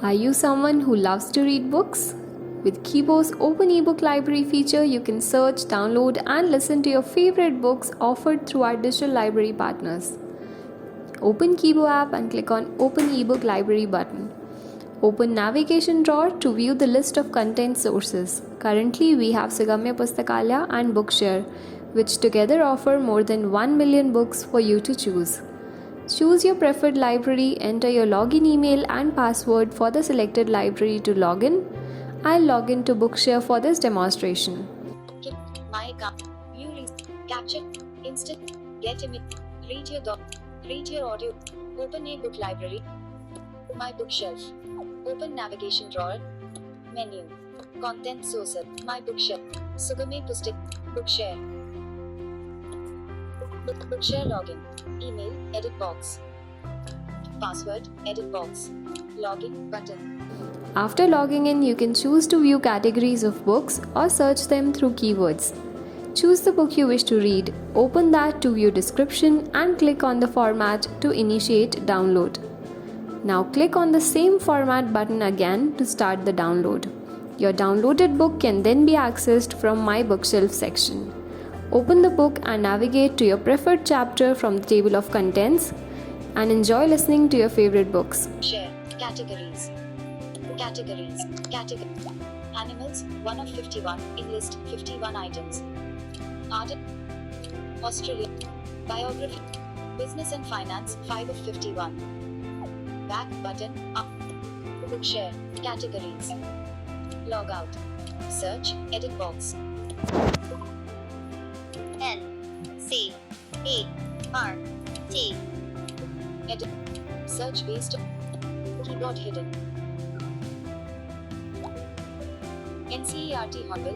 Are you someone who loves to read books? With Kibo's open ebook library feature, you can search, download, and listen to your favorite books offered through our digital library partners. Open Kibo app and click on Open ebook library button. Open navigation drawer to view the list of content sources. Currently, we have Sugamya Pustakalaya and Bookshare, which together offer more than 1 million books for you to choose. Choose your preferred library, enter your login email and password for the selected library to log in. I'll log in to Bookshare for this demonstration. My account. View, capture, instant, get image, read your doc, read your audio, open a book library, my bookshelf, open navigation drawer, menu, content sources, my bookshelf, Sugame Pustak, Bookshare, Bookshare login, email, edit box, password, edit box, login button. After logging in, you can choose to view categories of books or search them through keywords. Choose the book you wish to read, open that to view description and click on the format to initiate download. Now click on the same format button again to start the download. Your downloaded book can then be accessed from My Bookshelf section. Open the book and navigate to your preferred chapter from the table of contents and enjoy listening to your favorite books. Share, categories. Categories. Animals, 1 of 51, in list, 51 items. Art, Australia. Biography, business and finance, 5 of 51. Back button, up. Bookshare, categories. Log out. Search, edit box. NCERT. Edit. Search based on keyboard hidden. NCERT Hornbill.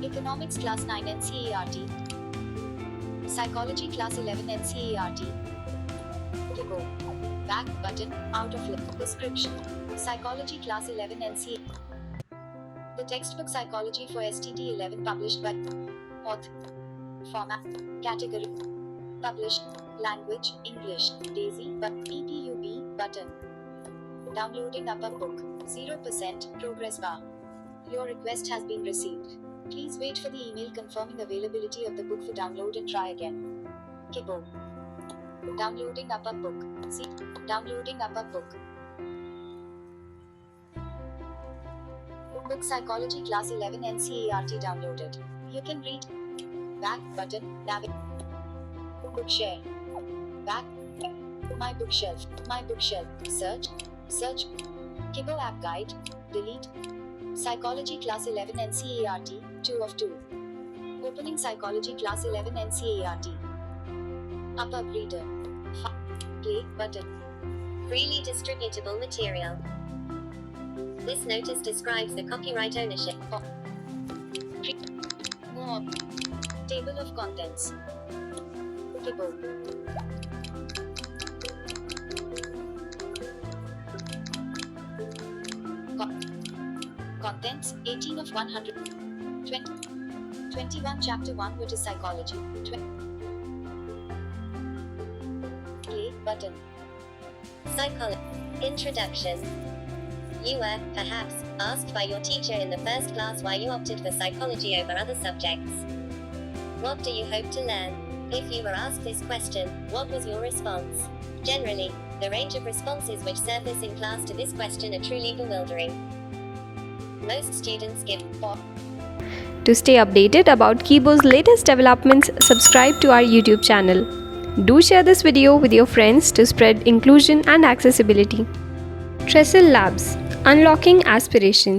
Economics Class 9 NCERT. Psychology Class 11 NCERT. Kibo. Back button, out of list. Description. Psychology Class 11 NCERT. The textbook Psychology for STD 11 published by author. Format. Category. Published. Language, English, Daisy, but PPUB, button. Downloading up a book, 0% progress bar. Your request has been received. Please wait for the email confirming availability of the book for download and try again. Kibo. Downloading up a book. See, downloading up a book. Book Psychology Class 11 NCERT downloaded. You can read. Back button, navigate. Bookshare. Back. My bookshelf. Search. Kibo App Guide. Delete. Psychology Class 11 NCERT, 2 of 2. Opening Psychology Class 11 NCERT. Upper Reader. Play button. Freely distributable material. This notice describes the copyright ownership. More. Table of contents. Kibo. Contents, 18 of 100. 21 Chapter 1, which is Psychology. Play button. Psychology. Introduction. You were, perhaps, asked by your teacher in the first class why you opted for psychology over other subjects. What do you hope to learn? If you were asked this question, what was your response? Generally, the range of responses which surface in class to this question are truly bewildering. Most students give pop. To stay updated about Kibo's latest developments, subscribe to our YouTube channel. Do share this video with your friends to spread inclusion and accessibility. Trestle Labs, Unlocking Aspirations.